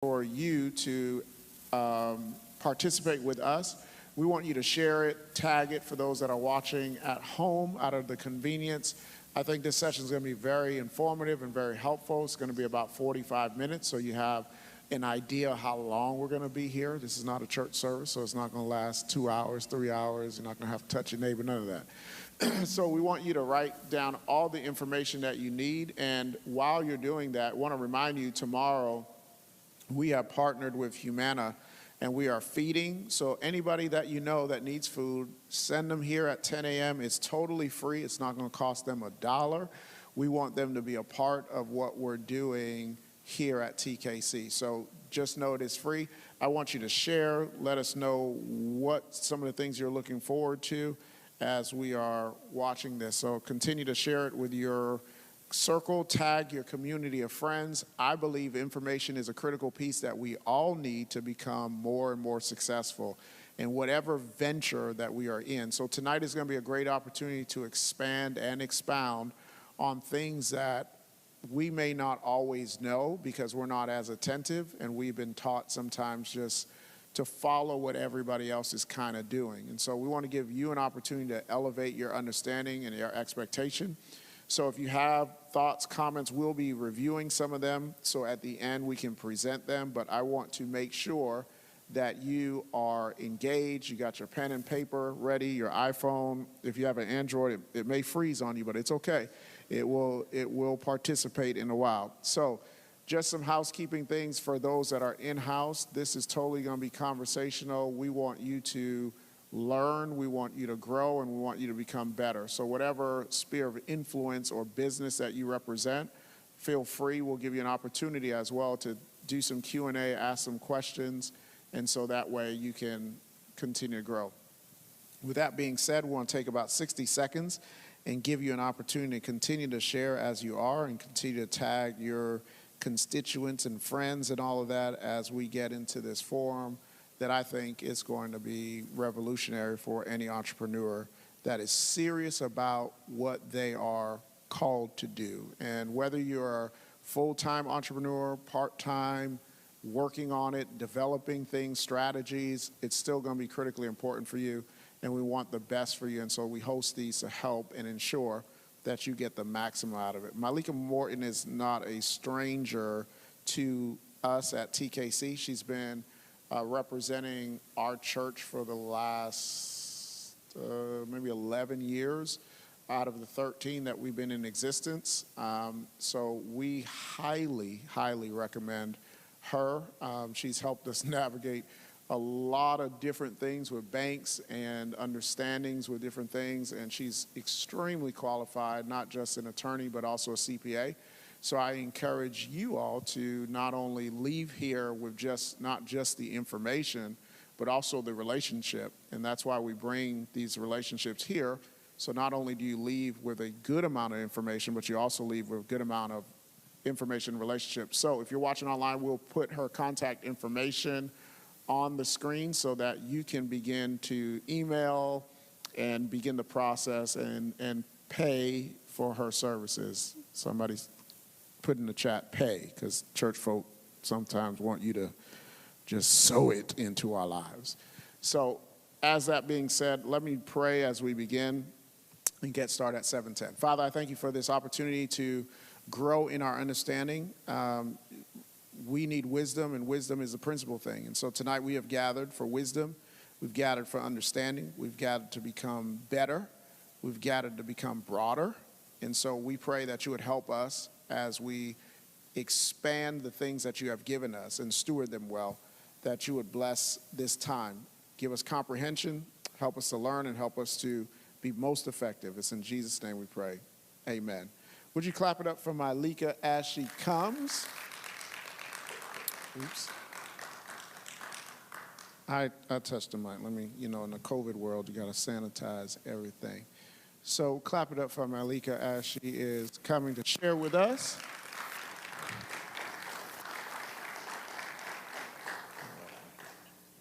for you to participate with us. We want you to share it, tag it for those that are watching at home out of the convenience. I think this session is going to be very informative and very helpful. It's going to be about 45 minutes, so you have an idea how long we're going to be here. This is not a church service, so it's not going to last 2 hours, 3 hours. You're not going to have to touch your neighbor, none of that. So we want you to write down all the information that you need. And while you're doing that, I want to remind you tomorrow we have partnered with Humana and we are feeding. So anybody that you know that needs food, send them here at 10 a.m. It's totally free. It's not going to cost them $1. We want them to be a part of what we're doing here at TKC. So just know it is free. I want you to share. Let us know what some of the things you're looking forward to as we are watching this. So continue to share it with your circle, tag your community of friends. I believe information is a critical piece that we all need to become more and more successful in whatever venture that we are in. So tonight is going to be a great opportunity to expand and expound on things that we may not always know because we're not as attentive, and we've been taught sometimes just to follow what everybody else is kind of doing. And so we want to give you an opportunity to elevate your understanding and your expectation. So if you have thoughts, comments, we'll be reviewing some of them, so at the end we can present them. But I want to make sure that you are engaged, you got your pen and paper ready, your iPhone. If you have an Android, it may freeze on you, but it's okay. It will participate in a while. So just some housekeeping things for those that are in-house. This is totally going to be conversational. We want you to learn, we want you to grow, and we want you to become better. So whatever sphere of influence or business that you represent, feel free. We'll give you an opportunity as well to do some Q&A, ask some questions, and so that way you can continue to grow. With that being said, we want to take about 60 seconds and give you an opportunity to continue to share as you are and continue to tag your constituents and friends and all of that as we get into this forum that I think is going to be revolutionary for any entrepreneur that is serious about what they are called to do. And whether you're a full-time entrepreneur, part-time, working on it, developing things, strategies, it's still going to be critically important for you, and we want the best for you. And so we host these to help and ensure that you get the maximum out of it. Mylika Morton is not a stranger to us at TKC. She's been representing our church for the last maybe 11 years out of the 13 that we've been in existence. So we highly, highly recommend her. She's helped us navigate a lot of different things with banks and understandings with different things, and she's extremely qualified, not just an attorney, but also a CPA. So I encourage you all to not only leave here with not just the information, but also the relationship. And that's why we bring these relationships here. So not only do you leave with a good amount of information, but you also leave with a good amount of information and relationships. So if you're watching online, we'll put her contact information on the screen so that you can begin to email and begin the process and pay for her services. Somebody's put in the chat, pay, because church folk sometimes want you to just sow it into our lives. So as that being said, let me pray as we begin and get started at 7:10. Father, I thank you for this opportunity to grow in our understanding. We need wisdom, and wisdom is the principal thing. And so tonight we have gathered for wisdom. We've gathered for understanding. We've gathered to become better. We've gathered to become broader. And so we pray that you would help us as we expand the things that you have given us and steward them well, that you would bless this time. Give us comprehension, help us to learn, and help us to be most effective. It's in Jesus' name we pray. Amen. Would you clap it up for Mylika as she comes? Oops. I touched the mic. Let me, in the COVID world, you got to sanitize everything. So clap it up for Mylika as she is coming to share with us.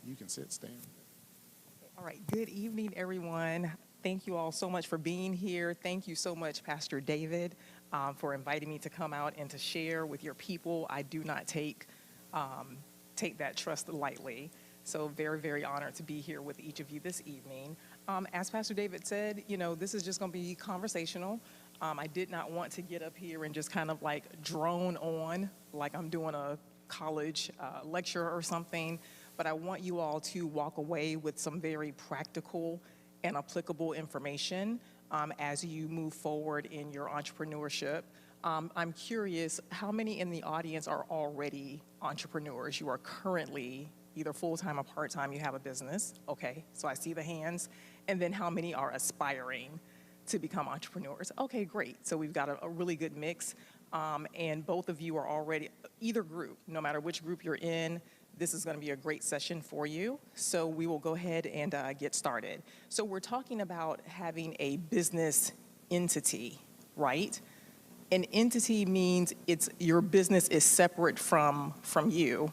You can sit, stand. All right. Good evening, everyone. Thank you all so much for being here. Thank you so much, Pastor David, for inviting me to come out and to share with your people. I do not take take that trust lightly. So very, very honored to be here with each of you this evening. As Pastor David said, this is just going to be conversational. I did not want to get up here and just kind of like drone on like I'm doing a college lecture or something, but I want you all to walk away with some very practical and applicable information as you move forward in your entrepreneurship. I'm curious, how many in the audience are already entrepreneurs? You are currently either full-time or part-time, you have a business. Okay, so I see the hands. And then how many are aspiring to become entrepreneurs? Okay, great. So we've got a really good mix. And both of you are already, either group, no matter which group you're in, this is going to be a great session for you. So we will go ahead and get started. So we're talking about having a business entity, right? An entity means your business is separate from you.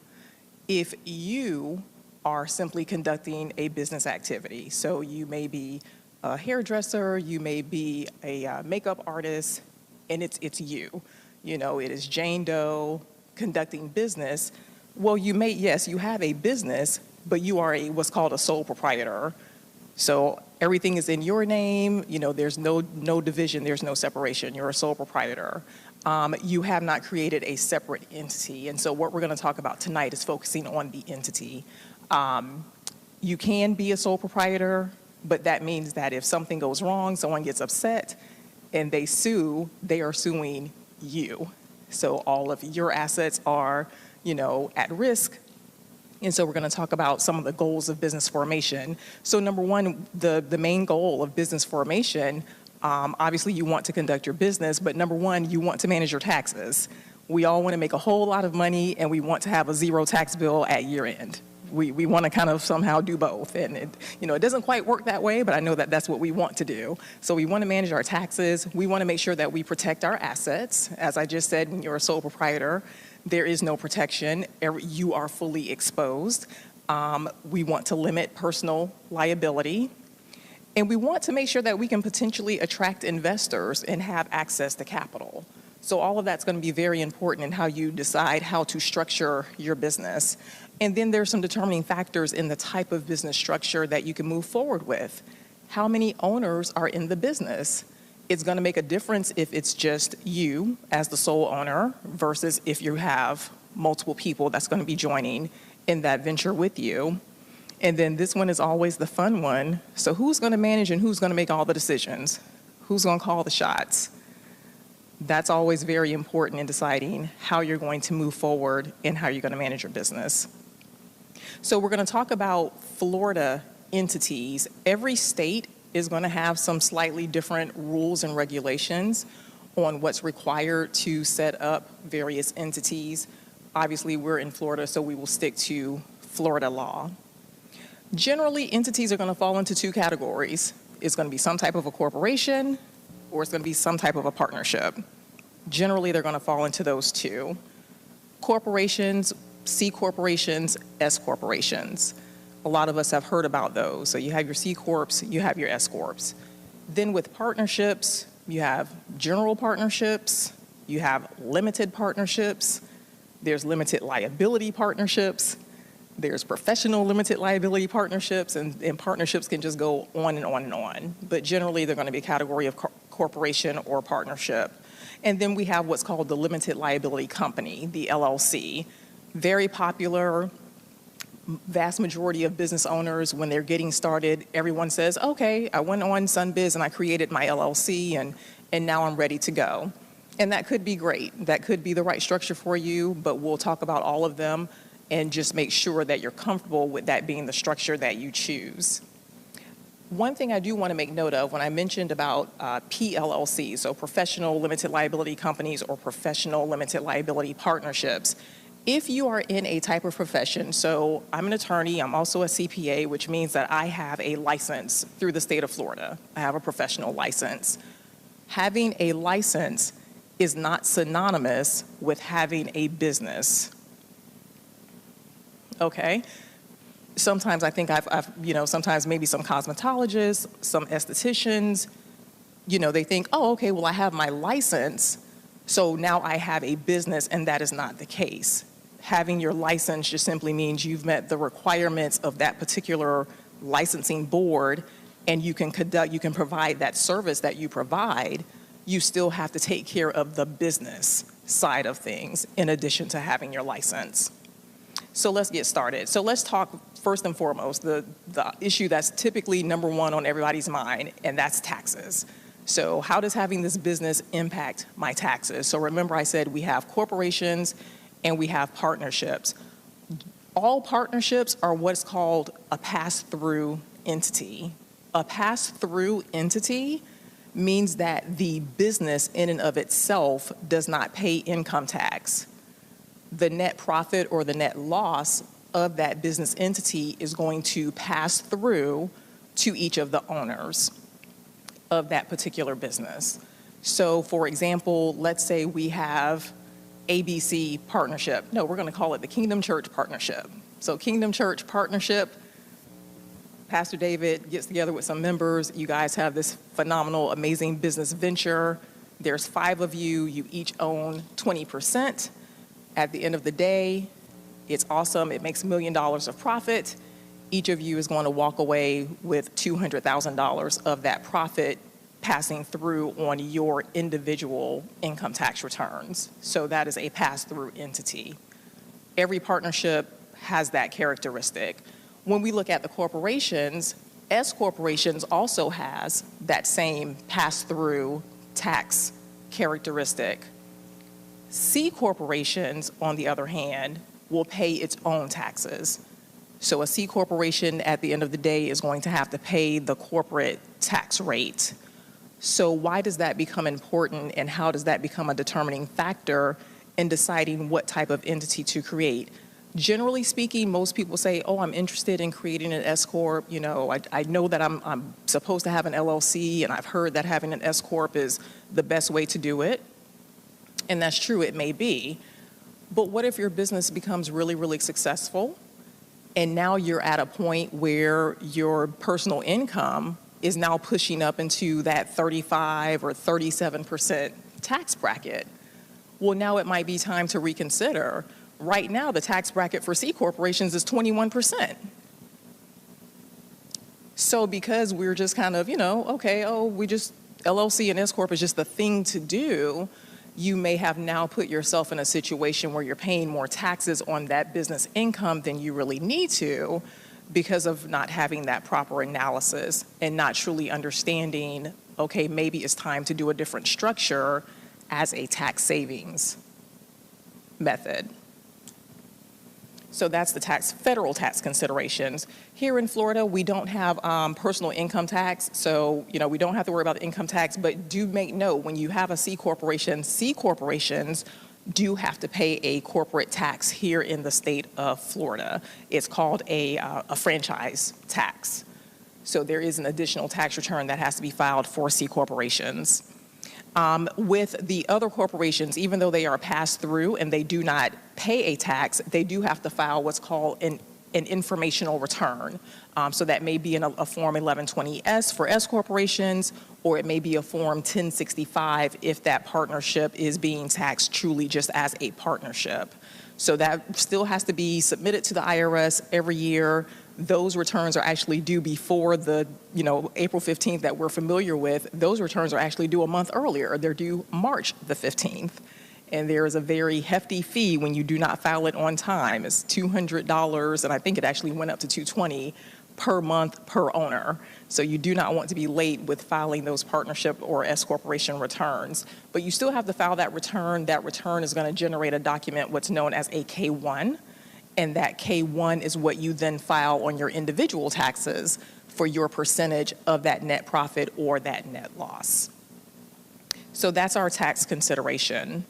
If you are simply conducting a business activity, so you may be a hairdresser, you may be a makeup artist, and it's you. It is Jane Doe conducting business. Well, you have a business, but you are what's called a sole proprietor. So everything is in your name. There's no division, there's no separation. You're a sole proprietor. You have not created a separate entity. And so what we're going to talk about tonight is focusing on the entity. You can be a sole proprietor, but that means that if something goes wrong, someone gets upset and they sue, they are suing you. So all of your assets are, at risk. And so we're going to talk about some of the goals of business formation. So number one, the main goal of business formation, obviously you want to conduct your business, but number one, you want to manage your taxes. We all want to make a whole lot of money and we want to have a zero tax bill at year end. We want to kind of somehow do both. And it doesn't quite work that way, but I know that that's what we want to do. So we want to manage our taxes. We want to make sure that we protect our assets. As I just said, when you're a sole proprietor, there is no protection. You are fully exposed. We want to limit personal liability. And we want to make sure that we can potentially attract investors and have access to capital. So all of that's going to be very important in how you decide how to structure your business. And then there's some determining factors in the type of business structure that you can move forward with. How many owners are in the business? It's going to make a difference if it's just you as the sole owner versus if you have multiple people that's going to be joining in that venture with you. And then this one is always the fun one. So who's going to manage and who's going to make all the decisions? Who's going to call the shots? That's always very important in deciding how you're going to move forward and how you're going to manage your business. So we're going to talk about Florida entities. Every state is going to have some slightly different rules and regulations on what's required to set up various entities. Obviously, we're in Florida, so we will stick to Florida law. Generally, entities are going to fall into two categories. It's going to be some type of a corporation, or it's going to be some type of a partnership. Generally, they're going to fall into those two. Corporations, C corporations, S corporations. A lot of us have heard about those. So you have your C corps, you have your S corps. Then with partnerships, you have general partnerships, you have limited partnerships, there's limited liability partnerships, there's professional limited liability partnerships, and partnerships can just go on and on and on. But generally, they're going to be a category of corporation or partnership. And then we have what's called the limited liability company, the LLC. Very popular. Vast majority of business owners, when they're getting started, everyone says, okay, I went on Sunbiz and I created my LLC and now I'm ready to go. And that could be great. That could be the right structure for you, but we'll talk about all of them and just make sure that you're comfortable with that being the structure that you choose. One thing I do want to make note of when I mentioned about PLLCs, so professional limited liability companies or professional limited liability partnerships, if you are in a type of profession, so I'm an attorney, I'm also a CPA, which means that I have a license through the state of Florida. I have a professional license. Having a license is not synonymous with having a business. Okay? Sometimes I think sometimes maybe some cosmetologists, some estheticians, they think, oh, okay, well, I have my license, so now I have a business, and that is not the case. Having your license just simply means you've met the requirements of that particular licensing board, and you can provide that service that you provide. You still have to take care of the business side of things in addition to having your license. So let's get started. So let's talk first and foremost, the issue that's typically number one on everybody's mind, and that's taxes. So how does having this business impact my taxes? So remember I said we have corporations and we have partnerships. All partnerships are what's called a pass-through entity. A pass-through entity means that the business in and of itself does not pay income tax. The net profit or the net loss of that business entity is going to pass through to each of the owners of that particular business. So for example, let's say we have ABC partnership. No, we're going to call it the Kingdom Church Partnership. So Kingdom Church Partnership, Pastor David gets together with some members. You guys have this phenomenal, amazing business venture. There's 5 of you. You each own 20%. At the end of the day, it's awesome. It makes $1 million of profit. Each of you is going to walk away with $200,000 of that profit passing through on your individual income tax returns. So that is a pass-through entity. Every partnership has that characteristic. When we look at the corporations, S corporations also has that same pass-through tax characteristic. C corporations, on the other hand, will pay its own taxes. So a C corporation at the end of the day is going to have to pay the corporate tax rate. So why does that become important, and how does that become a determining factor in deciding what type of entity to create? Generally speaking, most people say, oh, I'm interested in creating an S Corp. You know, I know that I'm supposed to have an LLC, and I've heard that having an S Corp is the best way to do it. And that's true, it may be. But what if your business becomes really, really successful, and now you're at a point where your personal income is now pushing up into that 35 or 37% tax bracket? Well, now it might be time to reconsider. Right now, the tax bracket for C corporations is 21%. So because we're just kind of, okay, LLC and S Corp is just the thing to do, you may have now put yourself in a situation where you're paying more taxes on that business income than you really need to because of not having that proper analysis and not truly understanding, okay, maybe it's time to do a different structure as a tax savings method. So that's the federal tax considerations. Here in Florida, we don't have personal income tax, so we don't have to worry about the income tax, but do make note, when you have a C corporation, C corporations do have to pay a corporate tax here in the state of Florida. It's called a franchise tax. So there is an additional tax return that has to be filed for C corporations. With the other corporations, even though they are passed through and they do not pay a tax, they do have to file what's called an informational return. So that may be in a Form 1120S for S corporations, or it may be a Form 1065 if that partnership is being taxed truly just as a partnership. So that still has to be submitted to the IRS every year. Those returns are actually due before the, April 15th that we're familiar with. Those returns are actually due a month earlier. They're due March the 15th. And there is a very hefty fee when you do not file it on time. It's $200, and I think it actually went up to $220 per month per owner. So you do not want to be late with filing those partnership or S corporation returns. But you still have to file that return. That return is going to generate a document, what's known as a K-1. And that K-1 is what you then file on your individual taxes for your percentage of that net profit or that net loss. So that's our tax consideration.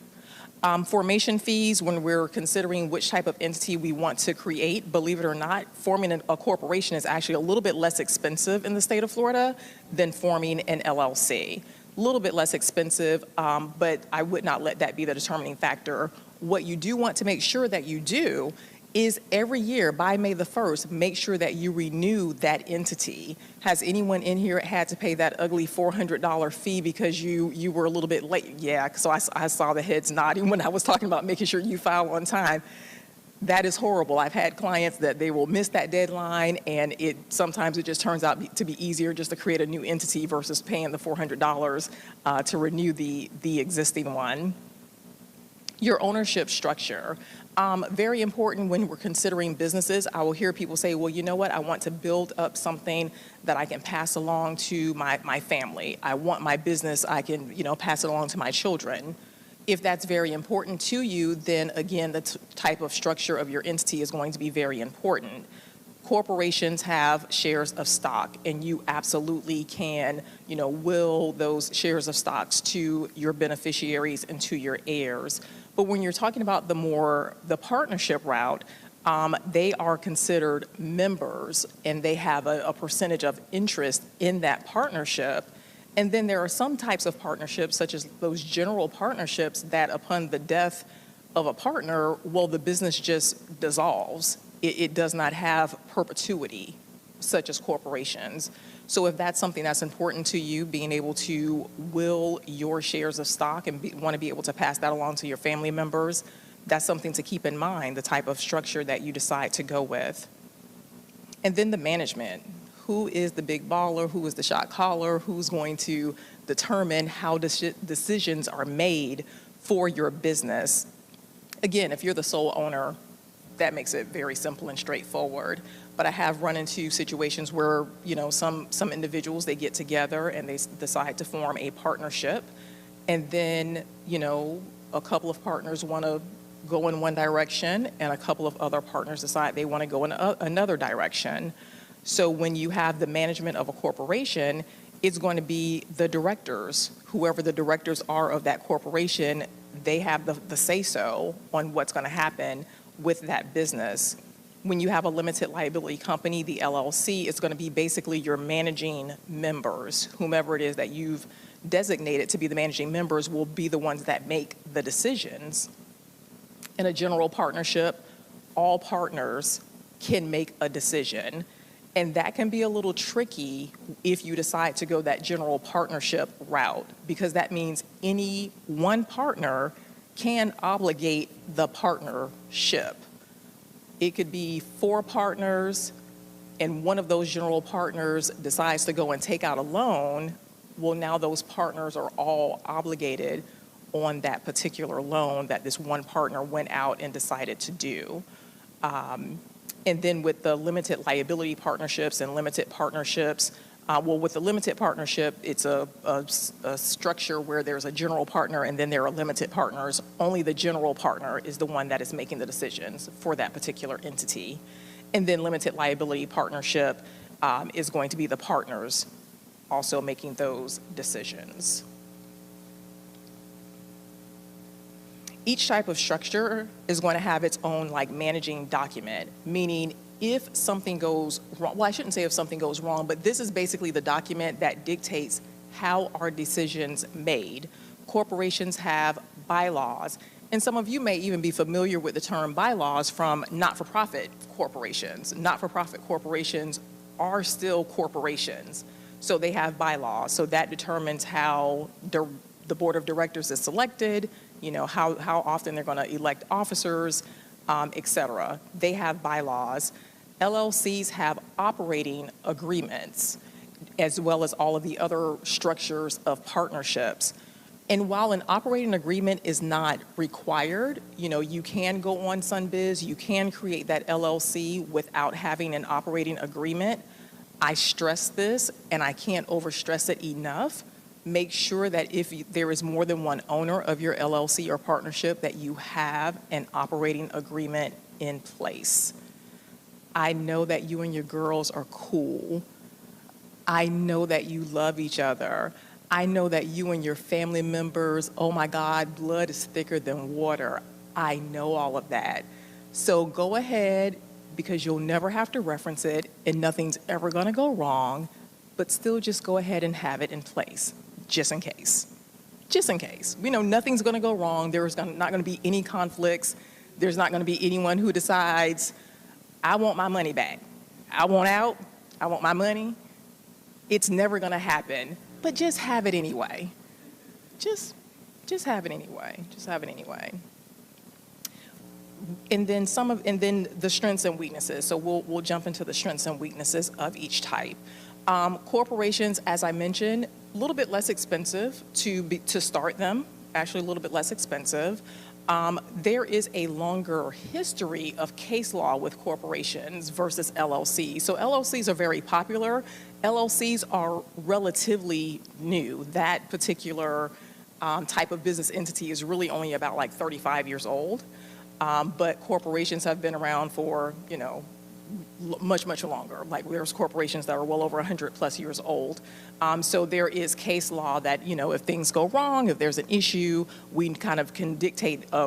Formation fees, when we're considering which type of entity we want to create, believe it or not, forming a corporation is actually a little bit less expensive in the state of Florida than forming an LLC. A little bit less expensive, but I would not let that be the determining factor. What you do want to make sure that you do is every year by May the 1st, make sure that you renew that entity. Has anyone in here had to pay that ugly $400 fee because you were a little bit late? Yeah, so I saw the heads nodding when I was talking about making sure you file on time. That is horrible. I've had clients that they will miss that deadline, and sometimes it just turns out to be easier just to create a new entity versus paying the $400 to renew the existing one. Your ownership structure. Very important when we're considering businesses. I will hear people say, well, you know what, I want to build up something that I can pass along to my family. I want my business, I can pass it along to my children. If that's very important to you, then again, the type of structure of your entity is going to be very important. Corporations have shares of stock, and you absolutely can, will those shares of stocks to your beneficiaries and to your heirs. But when you're talking about the partnership route, they are considered members, and they have a percentage of interest in that partnership. And then there are some types of partnerships, such as those general partnerships, that upon the death of a partner, well, the business just dissolves. It does not have perpetuity, such as corporations. So if that's something that's important to you, being able to will your shares of stock and want to be able to pass that along to your family members, that's something to keep in mind, the type of structure that you decide to go with. And then the management. Who is the big baller? Who is the shot caller? Who's going to determine how decisions are made for your business? Again, if you're the sole owner, that makes it very simple and straightforward. But I have run into situations where, some individuals, they get together and they decide to form a partnership. And then, a couple of partners want to go in one direction, and a couple of other partners decide they want to go in another direction. So when you have the management of a corporation, it's going to be the directors, whoever the directors are of that corporation, they have the say-so on what's going to happen with that business. When you have a limited liability company, the LLC, is going to be basically your managing members. Whomever it is that you've designated to be the managing members will be the ones that make the decisions. In a general partnership, all partners can make a decision. And that can be a little tricky if you decide to go that general partnership route, because that means any one partner can obligate the partnership. It could be 4 partners, and one of those general partners decides to go and take out a loan. Well, now those partners are all obligated on that particular loan that this one partner went out and decided to do. And then with the limited liability partnerships and limited partnerships, with the limited partnership, it's a structure where there's a general partner and then there are limited partners. Only the general partner is the one that is making the decisions for that particular entity. And then limited liability partnership is going to be the partners also making those decisions. Each type of structure is going to have its own managing document, meaning if something goes wrong, well, I shouldn't say if something goes wrong, but this is basically the document that dictates how are decisions made. Corporations have bylaws, and some of you may even be familiar with the term bylaws from not-for-profit corporations. Not-for-profit corporations are still corporations, so they have bylaws. So that determines how the board of directors is selected, how often they're going to elect officers, et cetera. They have bylaws. LLCs have operating agreements, as well as all of the other structures of partnerships. And while an operating agreement is not required, you can go on SunBiz, you can create that LLC without having an operating agreement. I stress this, and I can't overstress it enough. Make sure that if there is more than one owner of your LLC or partnership, that you have an operating agreement in place. I know that you and your girls are cool. I know that you love each other. I know that you and your family members, oh my God, blood is thicker than water. I know all of that. So go ahead, because you'll never have to reference it and nothing's ever gonna go wrong, but still just go ahead and have it in place. Just in case. Just in case. We know nothing's going to go wrong. There's not going to be any conflicts. There's not going to be anyone who decides, I want my money back. I want out. I want my money. It's never going to happen. But just have it anyway. Just have it anyway. Just have it anyway. And then the strengths and weaknesses. So we'll jump into the strengths and weaknesses of each type. Corporations, as I mentioned, a little bit less expensive to start them. Actually, a little bit less expensive. There is a longer history of case law with corporations versus LLCs. So LLCs are very popular. LLCs are relatively new. That particular type of business entity is really only about like 35 years old. But corporations have been around for, much, much longer. Like there's corporations that are well over 100 plus years old. So there is case law that, if things go wrong, if there's an issue, we kind of can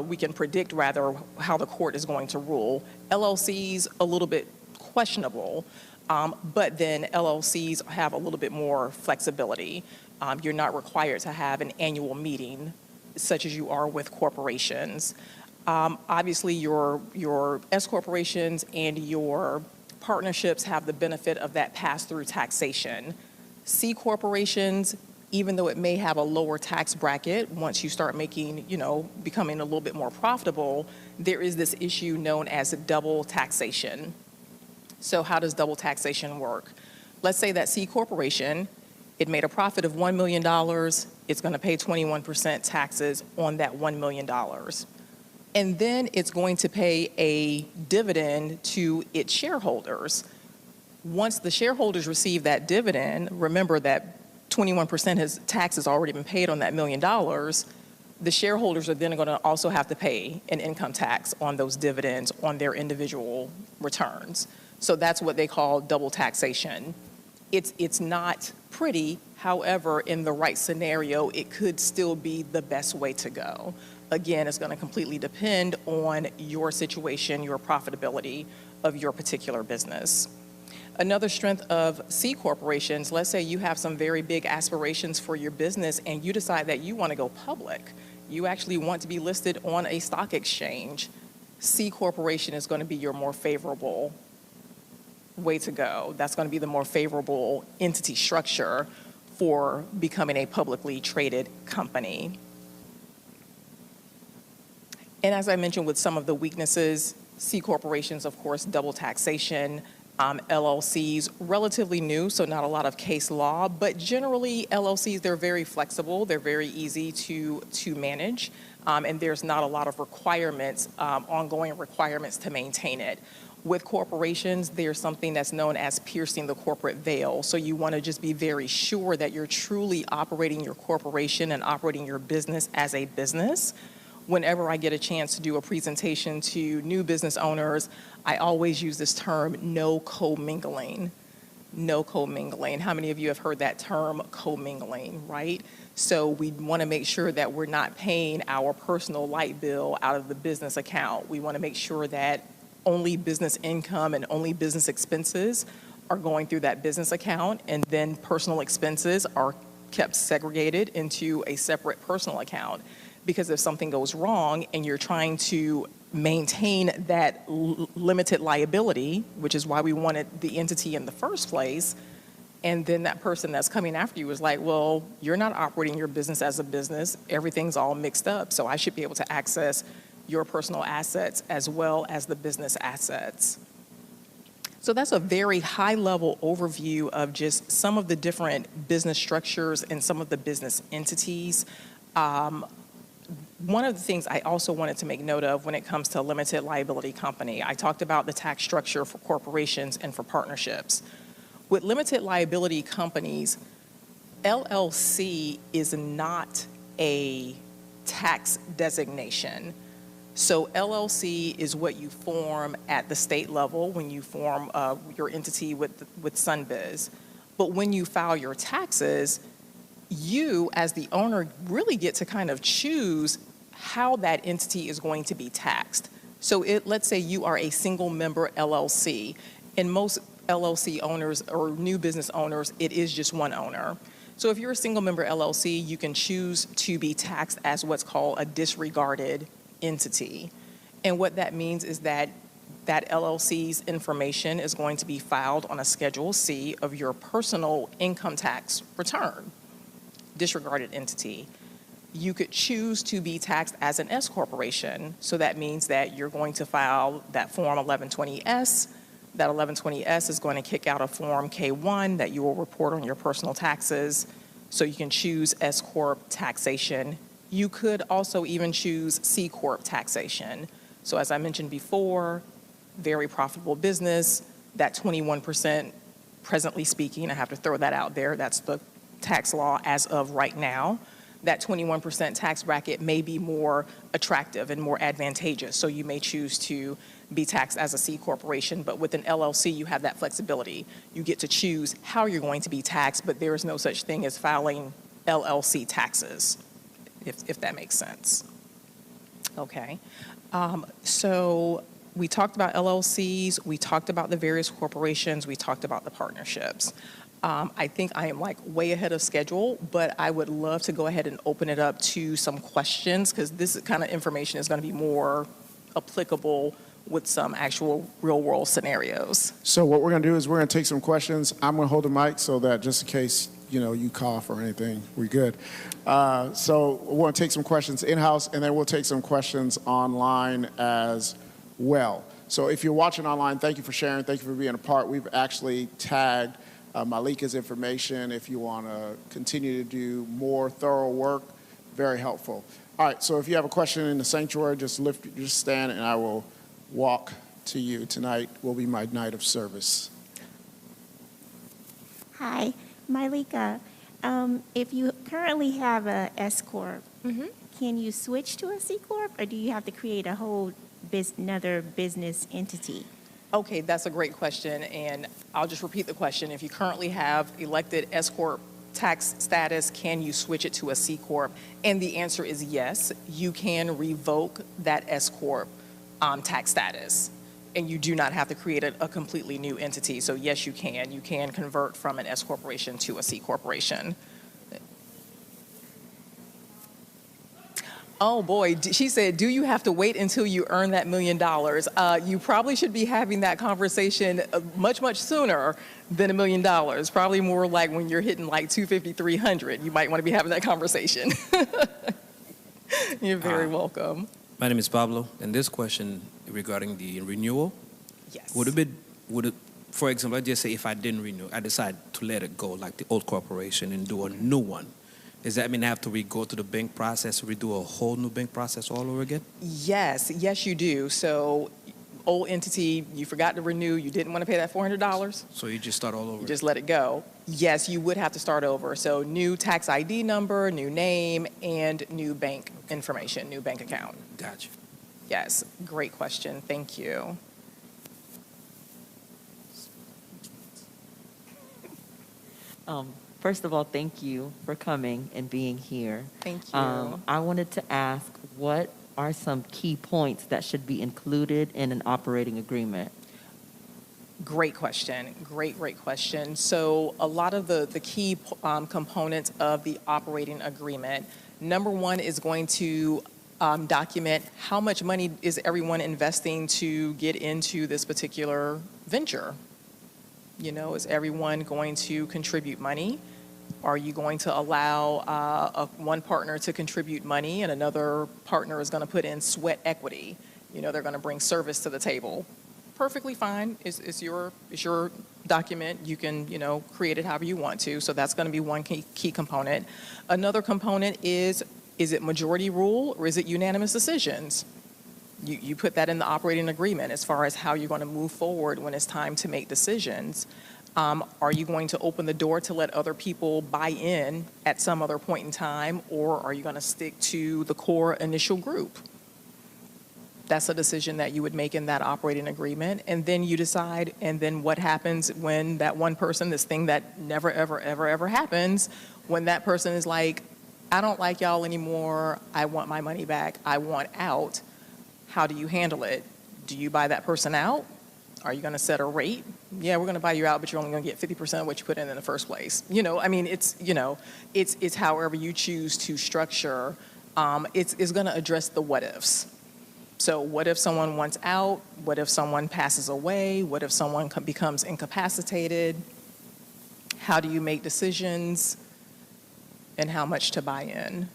we can predict rather how the court is going to rule. LLCs, a little bit questionable, but then LLCs have a little bit more flexibility. You're not required to have an annual meeting such as you are with corporations. Obviously, your S corporations and your partnerships have the benefit of that pass-through taxation. C corporations, even though it may have a lower tax bracket, once you start making, becoming a little bit more profitable, there is this issue known as double taxation. So how does double taxation work? Let's say that C corporation, it made a profit of $1 million. It's going to pay 21% taxes on that $1 million. And then it's going to pay a dividend to its shareholders. Once the shareholders receive that dividend, remember that 21% tax has already been paid on that $1 million. The shareholders are then going to also have to pay an income tax on those dividends on their individual returns. So that's what they call double taxation. It's not pretty. However, in the right scenario, it could still be the best way to go. Again, it's going to completely depend on your situation, your profitability of your particular business. Another strength of C corporations, let's say you have some very big aspirations for your business and you decide that you want to go public. You actually want to be listed on a stock exchange. C corporation is going to be your more favorable way to go. That's going to be the more favorable entity structure for becoming a publicly traded company. And as I mentioned with some of the weaknesses, C corporations, of course, double taxation, LLCs, relatively new, so not a lot of case law, but generally LLCs, they're very flexible, they're very easy to manage, and there's not a lot of requirements, ongoing requirements to maintain it. With corporations, there's something that's known as piercing the corporate veil. So you want to just be very sure that you're truly operating your corporation and operating your business as a business. Whenever I get a chance to do a presentation to new business owners, I always use this term, no commingling. No commingling. How many of you have heard that term, commingling, right? So we want to make sure that we're not paying our personal light bill out of the business account. We want to make sure that only business income and only business expenses are going through that business account, and then personal expenses are kept segregated into a separate personal account. Because if something goes wrong and you're trying to maintain that limited liability, which is why we wanted the entity in the first place, and then that person that's coming after you is like, well, you're not operating your business as a business, everything's all mixed up, so I should be able to access your personal assets as well as the business assets. So that's a very high-level overview of just some of the different business structures and some of the business entities. One of the things I also wanted to make note of when it comes to a limited liability company, I talked about the tax structure for corporations and for partnerships. With limited liability companies, LLC is not a tax designation. So LLC is what you form at the state level when you form your entity with SunBiz. But when you file your taxes, you as the owner really get to kind of choose how that entity is going to be taxed. So let's say you are a single member LLC. In most LLC owners or new business owners, it is just one owner. So if you're a single member LLC, you can choose to be taxed as what's called a disregarded entity. And what that means is that that LLC's information is going to be filed on a Schedule C of your personal income tax return. Disregarded entity. You could choose to be taxed as an S corporation. So that means that you're going to file that Form 1120S. That 1120S is going to kick out a Form K-1 that you will report on your personal taxes. So you can choose S Corp taxation. You could also even choose C Corp taxation. So as I mentioned before, very profitable business. That 21%, presently speaking, I have to throw that out there, that's the tax law as of right now. That 21% tax bracket may be more attractive and more advantageous. So you may choose to be taxed as a C corporation, but with an LLC, you have that flexibility. You get to choose how you're going to be taxed, but there is no such thing as filing LLC taxes, if that makes sense. Okay. So we talked about LLCs, we talked about the various corporations, we talked about the partnerships. I think I am like way ahead of schedule, but I would love to go ahead and open it up to some questions, because this kind of information is going to be more applicable with some actual real world scenarios. So what we're going to do is we're going to take some questions. I'm going to hold the mic so that just in case, you cough or anything, we're good. So we're going to take some questions in-house, and then we'll take some questions online as well. So if you're watching online, thank you for sharing. Thank you for being a part. We've actually tagged Mylika's information if you want to continue to do more thorough work. Very helpful. All right, so if you have a question in the sanctuary, just stand and I will walk to you. Tonight will be my night of service. Hi, Mylika. If you currently have a S Corp, can you switch to a C Corp, or do you have to create a whole another business entity? Okay, that's a great question, and I'll just repeat the question. If you currently have elected S Corp tax status, can you switch it to a C Corp? And the answer is yes. You can revoke that S Corp tax status, and you do not have to create a completely new entity. So yes, you can. You can convert from an S corporation to a C corporation. Oh boy, she said, do you have to wait until you earn that $1 million? You probably should be having that conversation much, much sooner than $1 million. Probably more like when you're hitting like 250, 300. You might want to be having that conversation. You're very welcome. My name is Pablo, and this question regarding the renewal. Yes. Would it, for example, let's just say if I didn't renew, I decide to let it go like the old corporation and do a new one. Does that mean I have to go to the bank process, redo a whole new bank process all over again? Yes, you do. So old entity, you forgot to renew, you didn't want to pay that $400. So you just start all over? You just let it go. Yes, you would have to start over. So new tax ID number, new name, and new bank information, new bank account. Gotcha. Yes, great question. Thank you. First of all, thank you for coming and being here. Thank you. I wanted to ask, what are some key points that should be included in an operating agreement? Great question. Great question. So a lot of the key components of the operating agreement, number one is going to document how much money is everyone investing to get into this particular venture. Is everyone going to contribute money? Are you going to allow one partner to contribute money and another partner is going to put in sweat equity? They're going to bring service to the table. Perfectly fine. It's your document. You can, create it however you want to. So that's going to be one key component. Another component is it majority rule or is it unanimous decisions? You put that in the operating agreement as far as how you're going to move forward when it's time to make decisions. Are you going to open the door to let other people buy in at some other point in time, or are you going to stick to the core initial group? That's a decision that you would make in that operating agreement, and then you decide, and then what happens when that one person, this thing that never, ever, ever, ever happens, when that person is like, I don't like y'all anymore, I want my money back, I want out. How do you handle it? Do you buy that person out? Are you going to set a rate? Yeah, we're going to buy you out, but you're only going to get 50% of what you put in the first place. It's however you choose to structure. It's going to address the what ifs. So what if someone wants out? What if someone passes away? What if someone becomes incapacitated? How do you make decisions? And how much to buy in?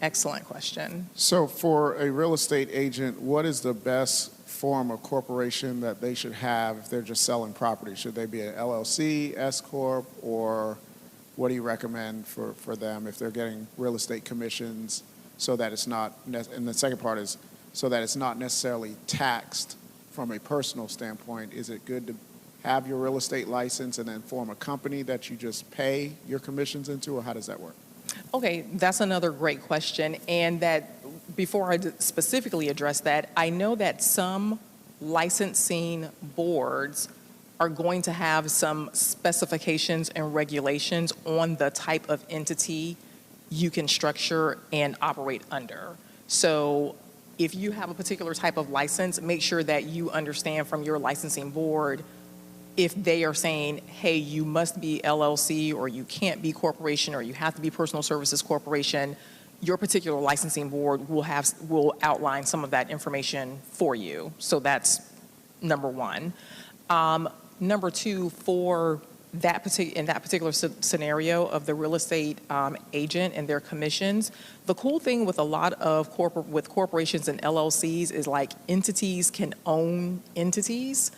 Excellent question. So for a real estate agent, what is the best form of corporation that they should have if they're just selling property? Should they be an LLC, S Corp, or what do you recommend for them if they're getting real estate commissions so that it's not, and the second part is so that it's not necessarily taxed from a personal standpoint? Is it good to have your real estate license and then form a company that you just pay your commissions into, or how does that work? Okay, that's another great question. And that before I specifically address that, I know that some licensing boards are going to have some specifications and regulations on the type of entity you can structure and operate under. So if you have a particular type of license, make sure that you understand from your licensing board if they are saying, hey, you must be LLC, or you can't be corporation, or you have to be personal services corporation. Your particular licensing board will outline some of that information for you. So that's number one. Number two, for in that particular scenario of the real estate agent and their commissions, the cool thing with a lot of corporations and LLCs is like entities can own entities.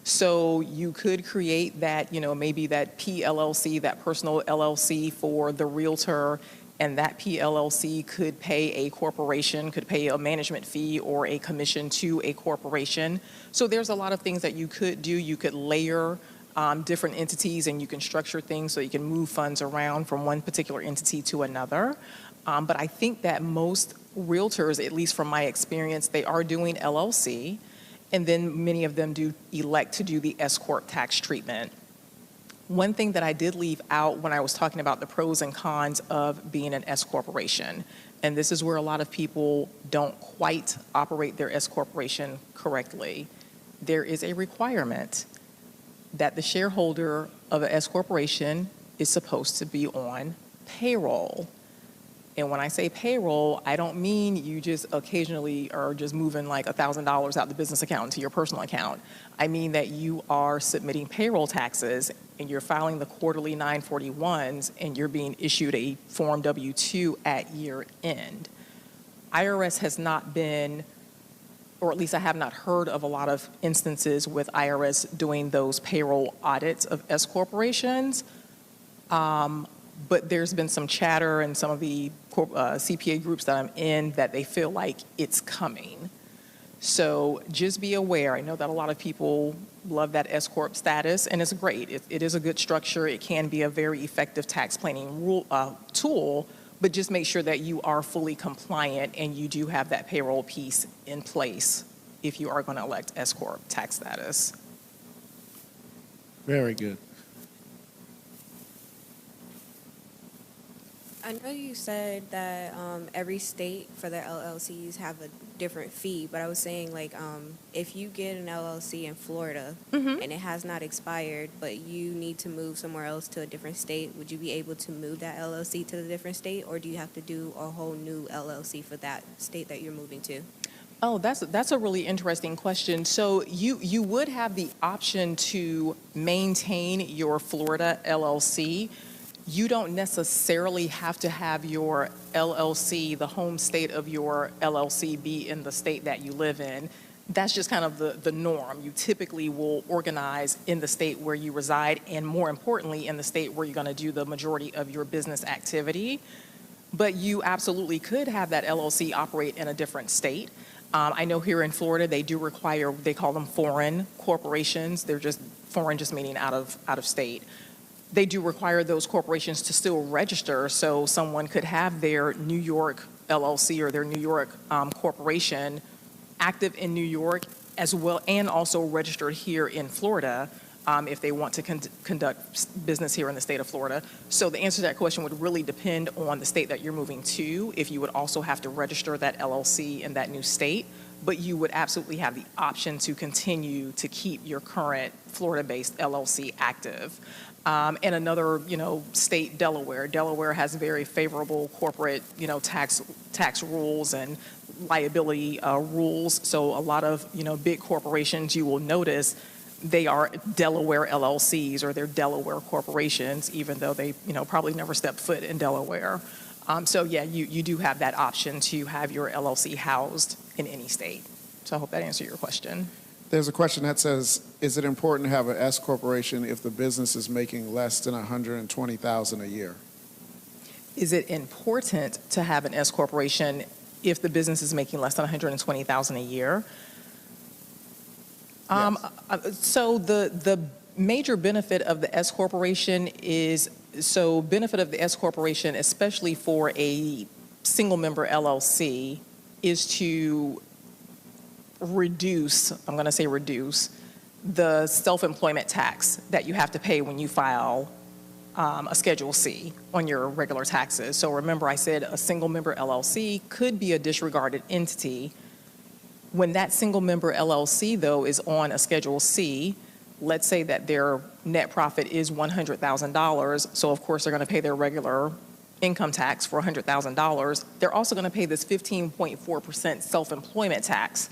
So you could create that, maybe that PLLC, that personal LLC for the realtor, and that PLLC could pay a corporation, could pay a management fee or a commission to a corporation. So there's a lot of things that you could do. You could layer different entities, and you can structure things so you can move funds around from one particular entity to another. But I think that most realtors, at least from my experience, they are doing LLC. And then many of them do elect to do the S Corp tax treatment. One thing that I did leave out when I was talking about the pros and cons of being an S corporation, and this is where a lot of people don't quite operate their S corporation correctly, there is a requirement that the shareholder of an S corporation is supposed to be on payroll. And when I say payroll, I don't mean you just occasionally are just moving like $1,000 out the business account into your personal account. I mean that you are submitting payroll taxes, and you're filing the quarterly 941s, and you're being issued a Form W-2 at year end. IRS has not been, or at least I have not heard of a lot of instances with IRS doing those payroll audits of S corporations. But there's been some chatter in some of the CPA groups that I'm in that they feel like it's coming. So just be aware. I know that a lot of people love that S Corp status, and it's great. It is a good structure. It can be a very effective tax planning tool, but just make sure that you are fully compliant and you do have that payroll piece in place if you are going to elect S Corp tax status. Very good. I know you said that every state for their LLCs have a different fee, but I was saying like if you get an LLC in Florida and it has not expired, but you need to move somewhere else to a different state, would you be able to move that LLC to the different state, or do you have to do a whole new LLC for that state that you're moving to? Oh, that's a really interesting question. So you would have the option to maintain your Florida LLC. You don't necessarily have to have your LLC, the home state of your LLC, be in the state that you live in. That's just kind of the norm. You typically will organize in the state where you reside, and more importantly, in the state where you're going to do the majority of your business activity. But you absolutely could have that LLC operate in a different state. I know here in Florida, they do require, they call them foreign corporations. They're just foreign, just meaning out of state. They do require those corporations to still register, so someone could have their New York LLC or their New York corporation active in New York as well, and also registered here in Florida if they want to conduct business here in the state of Florida. So the answer to that question would really depend on the state that you're moving to, if you would also have to register that LLC in that new state. But you would absolutely have the option to continue to keep your current Florida-based LLC active. And another, state, Delaware. Delaware has very favorable corporate, tax rules and liability rules. So a lot of, big corporations, you will notice they are Delaware LLCs or they're Delaware corporations, even though they, probably never stepped foot in Delaware. So yeah, you do have that option to have your LLC housed in any state. So I hope that answered your question. There's a question that says, is it important to have an S corporation if the business is making less than $120,000 a year? Is it important to have an S corporation if the business is making less than $120,000 a year? Yes. So the major benefit of the S corporation is, benefit of the S corporation, especially for a single member LLC, is to reduce, I'm going to say reduce, the self-employment tax that you have to pay when you file a Schedule C on your regular taxes. So remember I said a single member LLC could be a disregarded entity. When that single member LLC, though, is on a Schedule C, let's say that their net profit is $100,000, so of course they're going to pay their regular income tax for $100,000. They're also going to pay this 15.4% self-employment tax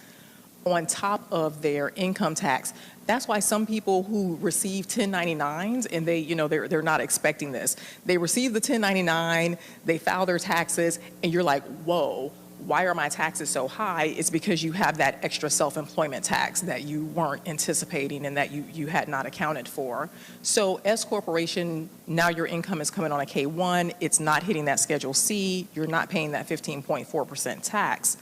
on top of their income tax. That's why some people who receive 1099s, and they're not expecting this. They receive the 1099, they file their taxes, and you're like, whoa, why are my taxes so high? It's because you have that extra self-employment tax that you weren't anticipating and that you had not accounted for. So S corporation, now your income is coming on a K1, it's not hitting that Schedule C, you're not paying that 15.4% tax,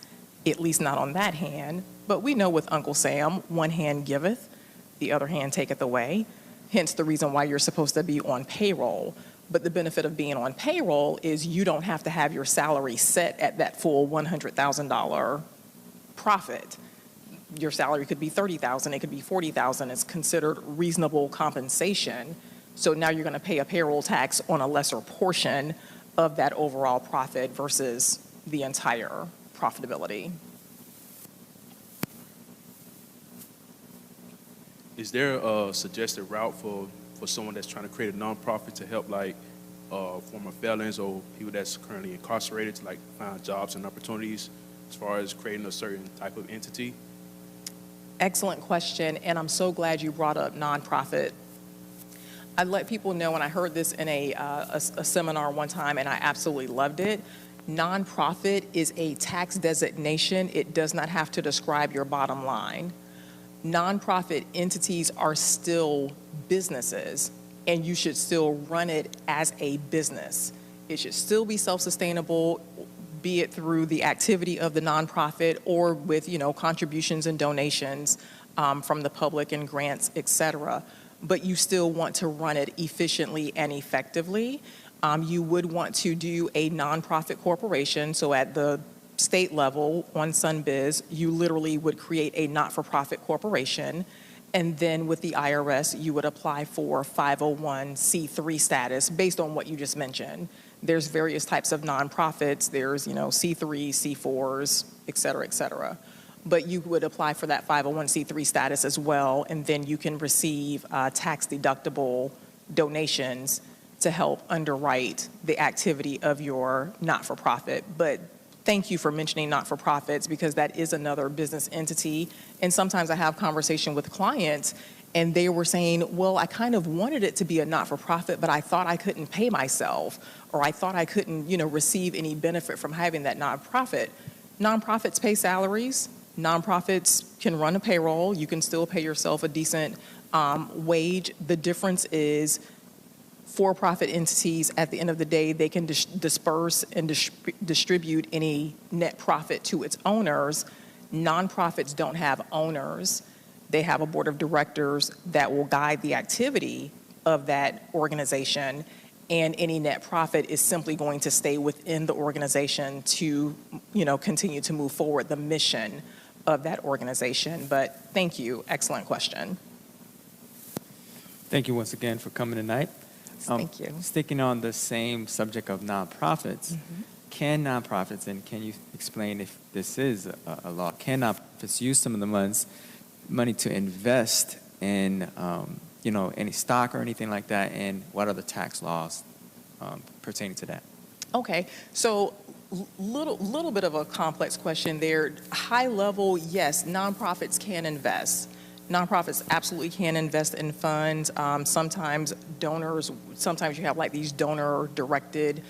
at least not on that hand. But we know with Uncle Sam, one hand giveth, the other hand taketh away. Hence the reason why you're supposed to be on payroll. But the benefit of being on payroll is you don't have to have your salary set at that full $100,000 profit. Your salary could be $30,000, it could be $40,000. It's considered reasonable compensation. So now you're going to pay a payroll tax on a lesser portion of that overall profit versus the entire profitability. Is there a suggested route for someone that's trying to create a nonprofit to help former felons or people that's currently incarcerated to find jobs and opportunities as far as creating a certain type of entity? Excellent question, and I'm so glad you brought up nonprofit. I let people know, and I heard this in a seminar one time, and I absolutely loved it. Nonprofit is a tax designation. It does not have to describe your bottom line. Nonprofit entities are still businesses, and you should still run it as a business. It should still be self-sustainable, be it through the activity of the nonprofit or with, contributions and donations from the public and grants, et cetera. But you still want to run it efficiently and effectively. You would want to do a nonprofit corporation. So at the state level on SunBiz, you literally would create a not-for-profit corporation. And then with the IRS, you would apply for 501c3 status based on what you just mentioned. There's various types of nonprofits. There's, C3s, C4s, et cetera, et cetera. But you would apply for that 501c3 status as well, and then you can receive tax-deductible donations to help underwrite the activity of your not-for-profit. But thank you for mentioning not-for-profits, because that is another business entity. And sometimes I have conversation with clients, and they were saying, well, I kind of wanted it to be a not-for-profit, but I thought I couldn't pay myself, or I thought I couldn't, receive any benefit from having that nonprofit. Nonprofits pay salaries. Nonprofits can run a payroll. You can still pay yourself a decent wage. The difference is for-profit entities, at the end of the day, they can disperse and distribute any net profit to its owners. Nonprofits don't have owners. They have a board of directors that will guide the activity of that organization, and any net profit is simply going to stay within the organization to, continue to move forward the mission of that organization. But thank you. Excellent question. Thank you once again for coming tonight. Thank you. Sticking on the same subject of nonprofits, can nonprofits, and can you explain if this is a law, can nonprofits use some of the money to invest in, any stock or anything like that, and what are the tax laws pertaining to that? Okay, so little bit of a complex question there. High level, yes, nonprofits can invest. Nonprofits absolutely can invest in funds. Sometimes donors, sometimes you have like these donor-directed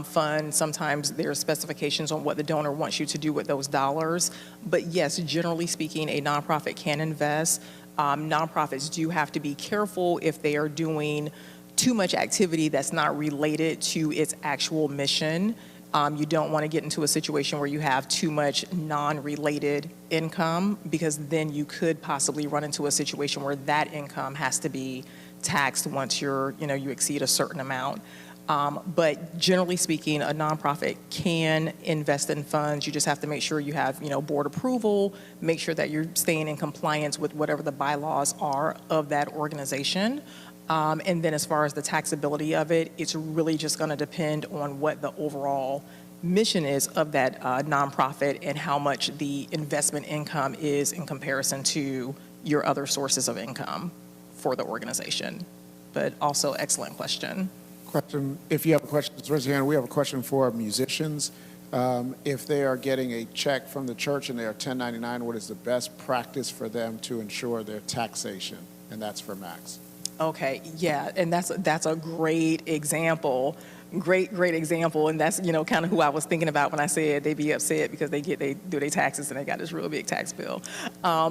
funds. Sometimes there's specifications on what the donor wants you to do with those dollars. But yes, generally speaking, a nonprofit can invest. Nonprofits do have to be careful if they are doing too much activity that's not related to its actual mission. You don't want to get into a situation where you have too much non-related income, because then you could possibly run into a situation where that income has to be taxed once you exceed a certain amount. But generally speaking, a nonprofit can invest in funds. You just have to make sure you have, board approval, make sure that you're staying in compliance with whatever the bylaws are of that organization. And then as far as the taxability of it, it's really just going to depend on what the overall mission is of that nonprofit and how much the investment income is in comparison to your other sources of income for the organization. But also, excellent question. Question, if you have a question, raise your hand. We have a question for musicians. If they are getting a check from the church and they are 1099, what is the best practice for them to ensure their taxation? And that's for Max. Okay, yeah, and that's a great example. Great example, and that's kind of who I was thinking about when I said they'd be upset because they do their taxes and they got this real big tax bill.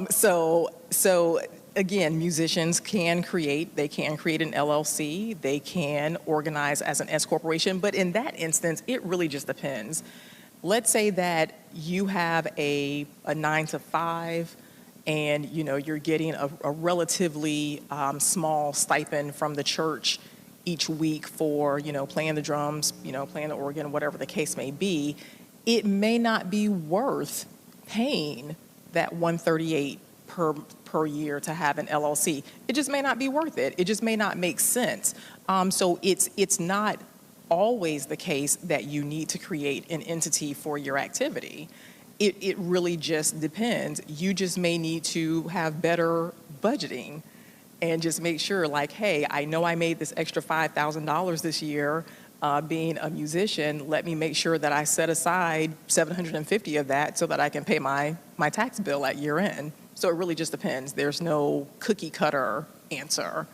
So again, musicians can create an LLC, they can organize as an S corporation, but in that instance, it really just depends. Let's say that you have a 9-to-5, and you're getting a relatively small stipend from the church each week for playing the drums, playing the organ, whatever the case may be. It may not be worth paying that $138 per year to have an LLC. It just may not be worth it. It just may not make sense. So it's not always the case that you need to create an entity for your activity. It really just depends. You just may need to have better budgeting and just make sure, like, hey, I know I made this extra $5,000 this year being a musician. Let me make sure that I set aside $750 of that so that I can pay my tax bill at year end. So it really just depends. There's no cookie cutter answer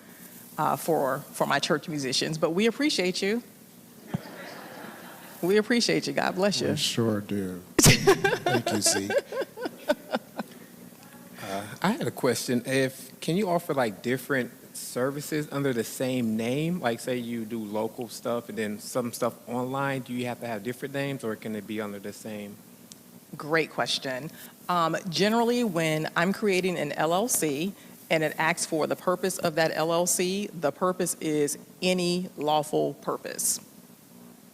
for my church musicians, but we appreciate you. We appreciate you. God bless you. We sure do. Thank you, Zeke. I had a question. Can you offer like different services under the same name? Like say you do local stuff and then some stuff online. Do you have to have different names or can it be under the same? Great question. Generally, when I'm creating an LLC and it asks for the purpose of that LLC, the purpose is any lawful purpose.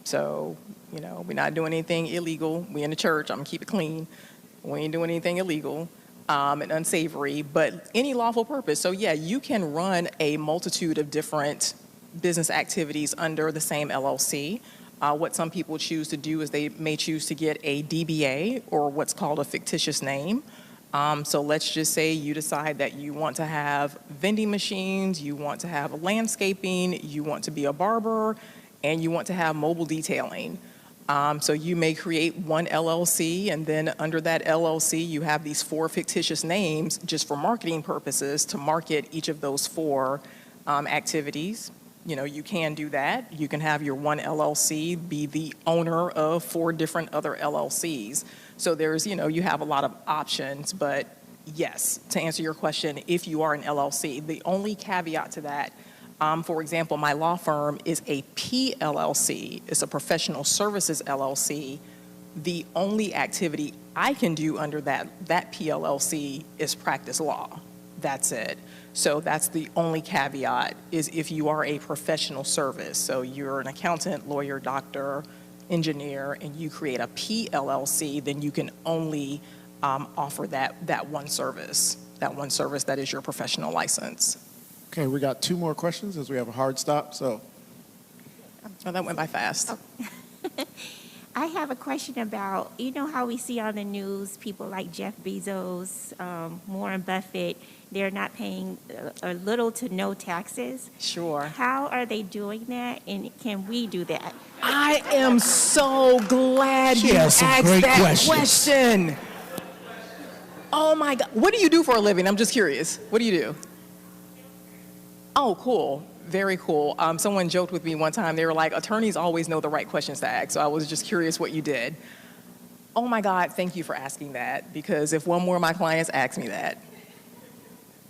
So, we're not doing anything illegal. We in the church, I'm gonna keep it clean. We ain't doing anything illegal and unsavory, but any lawful purpose. So yeah, you can run a multitude of different business activities under the same LLC. What some people choose to do is they may choose to get a DBA or what's called a fictitious name. So let's just say you decide that you want to have vending machines, you want to have landscaping, you want to be a barber, and you want to have mobile detailing. So you may create one LLC, and then under that LLC, you have these 4 fictitious names just for marketing purposes to market each of those 4 activities. You can do that. You can have your one LLC be the owner of 4 different other LLCs. So there's, you have a lot of options, but yes, to answer your question, if you are an LLC, the only caveat to that, for example, my law firm is a PLLC. It's a professional services LLC. The only activity I can do under that PLLC is practice law. That's it. So that's the only caveat, is if you are a professional service. So you're an accountant, lawyer, doctor, engineer, and you create a PLLC, then you can only offer that one service that is your professional license. Okay, we got 2 more questions as we have a hard stop. So, Oh, that went by fast. I have a question about, how we see on the news people like Jeff Bezos, Warren Buffett, they're not paying a little to no taxes. Sure. How are they doing that, and can we do that? I am so glad She you has some asked great that questions. question. Oh my God. What do you do for a living? I'm just curious. What do you do? Oh, cool. Very cool. Someone joked with me one time. They were like, attorneys always know the right questions to ask. So I was just curious what you did. Oh my God, thank you for asking that. Because if one more of my clients asks me that,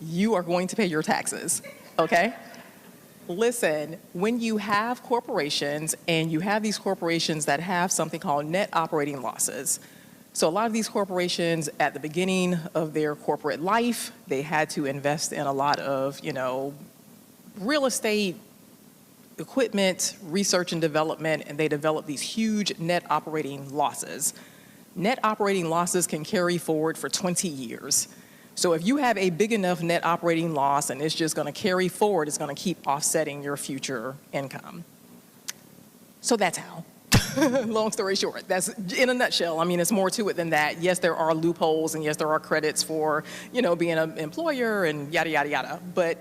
you are going to pay your taxes, okay? Listen, when you have corporations and you have these corporations that have something called net operating losses, so a lot of these corporations at the beginning of their corporate life, they had to invest in a lot of, real estate, equipment, research and development, and they developed these huge net operating losses. Net operating losses can carry forward for 20 years. So if you have a big enough net operating loss and it's just going to carry forward, it's going to keep offsetting your future income. So that's how. Long story short, that's in a nutshell. I mean, it's more to it than that. Yes, there are loopholes, and yes, there are credits for, being an employer and yada, yada, yada. But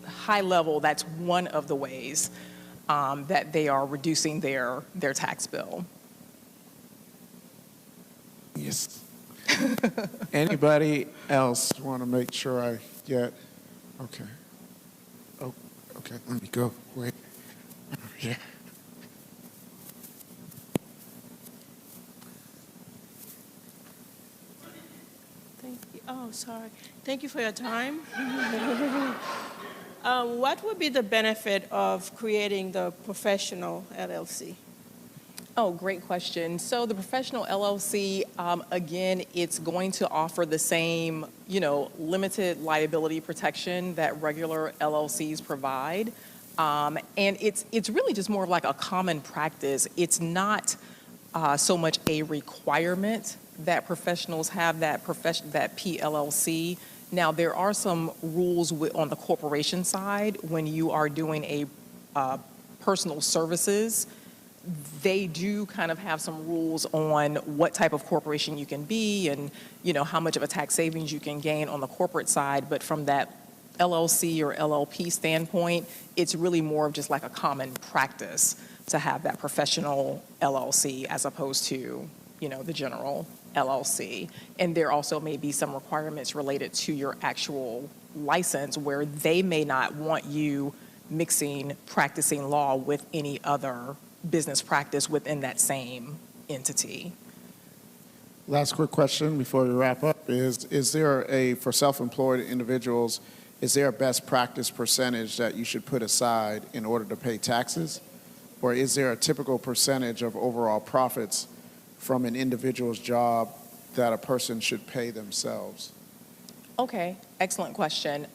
high level, that's one of the ways that they are reducing their tax bill. Yes. Anybody else want to make sure I get? Okay. Oh, okay. Let me go. Wait. Yeah. Thank you. Oh, sorry. Thank you for your time. What would be the benefit of creating the professional LLC? Oh, great question. So the professional LLC, again, it's going to offer the same, limited liability protection that regular LLCs provide. And it's really just more of like a common practice. It's not so much a requirement that professionals have that PLLC. Now, there are some rules on the corporation side when you are doing a personal services. They do kind of have some rules on what type of corporation you can be and, how much of a tax savings you can gain on the corporate side. But from that LLC or LLP standpoint, it's really more of just like a common practice to have that professional LLC as opposed to, the general LLC. And there also may be some requirements related to your actual license where they may not want you mixing practicing law with any other business practice within that same entity. Last quick question before we wrap up is there for self-employed individuals, is there a best practice percentage that you should put aside in order to pay taxes? Or is there a typical percentage of overall profits from an individual's job that a person should pay themselves? Okay, excellent question.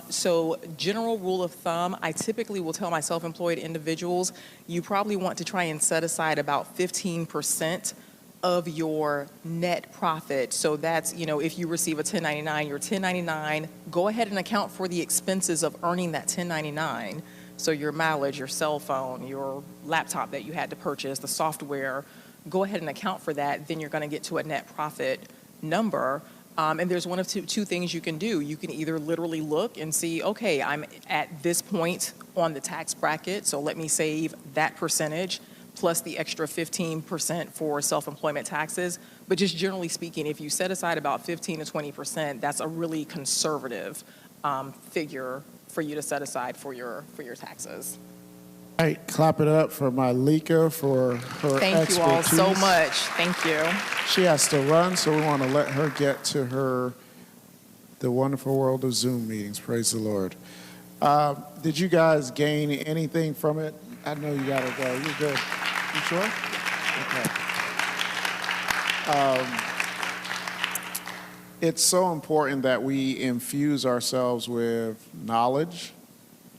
So general rule of thumb, I typically will tell my self-employed individuals, you probably want to try and set aside about 15% of your net profit. So that's, if you receive a 1099, your 1099, go ahead and account for the expenses of earning that 1099. So your mileage, your cell phone, your laptop that you had to purchase, the software, go ahead and account for that. Then you're going to get to a net profit number. And there's one of two things you can do. You can either literally look and see, okay, I'm at this point on the tax bracket, so let me save that percentage plus the extra 15% for self-employment taxes. But just generally speaking, if you set aside about 15 to 20%, that's a really conservative figure for you to set aside for your taxes. All right, clap it up for Mylika for her Thank expertise. you all so much. Thank you. She has to run, so we want to let her get to the wonderful world of Zoom meetings. Praise the Lord. Did you guys gain anything from it? I know you got to go. You're good. You sure? Okay. It's so important that we infuse ourselves with knowledge.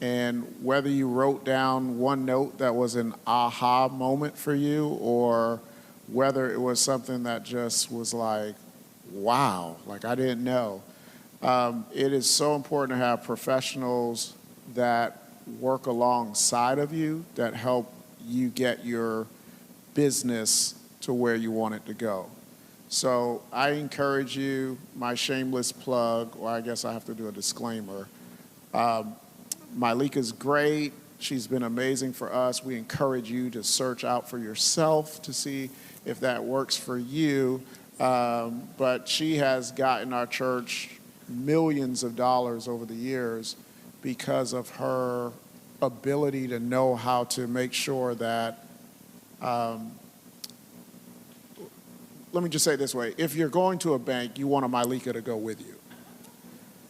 And whether you wrote down one note that was an aha moment for you, or whether it was something that just was like, wow, like I didn't know. It is so important to have professionals that work alongside of you, that help you get your business to where you want it to go. So I encourage you, my shameless plug, or I guess I have to do a disclaimer. Mylika's great. She's been amazing for us. We encourage you to search out for yourself to see if that works for you. But she has gotten our church millions of dollars over the years because of her ability to know how to make sure that, let me just say it this way. If you're going to a bank, you want a Mylika to go with you.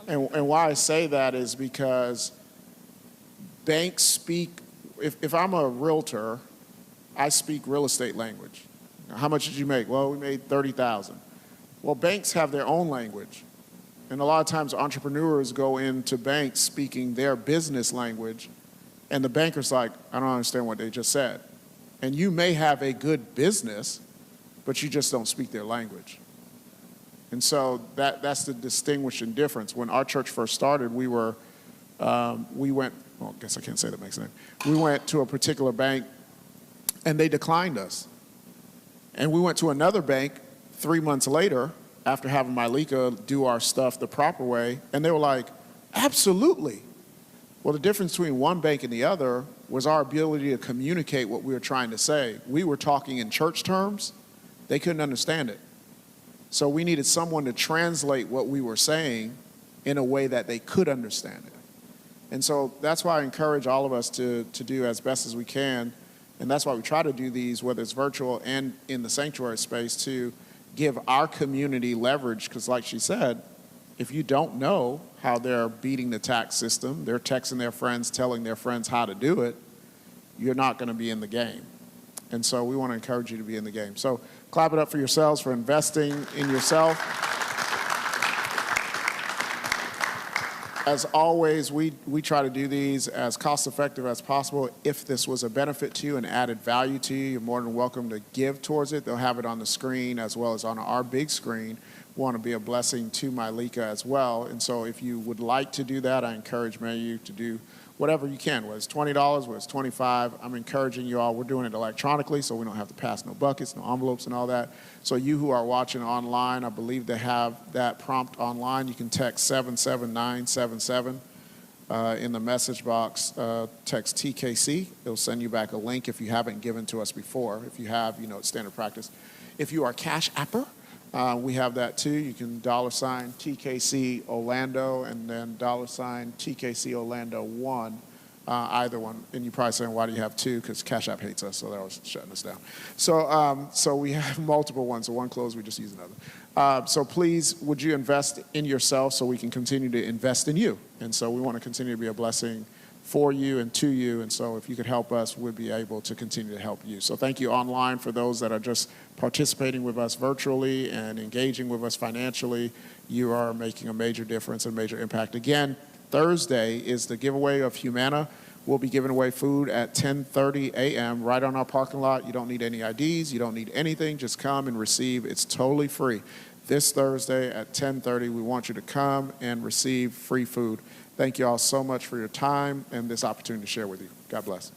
And why I say that is because banks speak, if I'm a realtor, I speak real estate language. How much did you make? Well, we made 30,000. Well, banks have their own language. And a lot of times entrepreneurs go into banks speaking their business language, and the banker's like, I don't understand what they just said. And you may have a good business, but you just don't speak their language. And so that's the distinguishing difference. When our church first started, we went, well, I guess I can't say that makes sense. We went to a particular bank, and they declined us. And we went to another bank 3 months later, after having Mylika do our stuff the proper way, and they were like, absolutely. Well, the difference between one bank and the other was our ability to communicate what we were trying to say. We were talking in church terms. They couldn't understand it. So we needed someone to translate what we were saying in a way that they could understand it. And so that's why I encourage all of us to do as best as we can. And that's why we try to do these, whether it's virtual and in the sanctuary space, to give our community leverage. Because like she said, if you don't know how they're beating the tax system, they're texting their friends, telling their friends how to do it, you're not going to be in the game. And so we want to encourage you to be in the game. So clap it up for yourselves for investing in yourself. As always, we try to do these as cost effective as possible. If this was a benefit to you and added value to you, you're more than welcome to give towards it. They'll have it on the screen as well as on our big screen. We want to be a blessing to Mylika as well. And so if you would like to do that, I encourage many of you to do whatever you can, whether it's $20, whether it's $25. I'm encouraging you all. We're doing it electronically, so we don't have to pass no buckets, no envelopes and all that. So you who are watching online, I believe they have that prompt online. You can text 77977 in the message box. Text TKC. It'll send you back a link if you haven't given to us before. If you have, you know, it's standard practice. If you are Cash Apper, we have that too. You can $ TKC Orlando and then $ TKC Orlando 1, either one. And you're probably saying, why do you have two? Because Cash App hates us, so they're always shutting us down. So we have multiple ones. So one closed, we just use another. So please, would you invest in yourself so we can continue to invest in you? And so we want to continue to be a blessing for you and to you. And so if you could help us, we'd be able to continue to help you. So thank you online for those that are just participating with us virtually and engaging with us financially. You are making a major difference and major impact. Again, Thursday is the giveaway of Humana. We'll be giving away food at 10:30 a.m. right on our parking lot. You don't need any IDs. You don't need anything. Just come and receive. It's totally free. This Thursday at 10:30, we want you to come and receive free food. Thank you all so much for your time and this opportunity to share with you. God bless.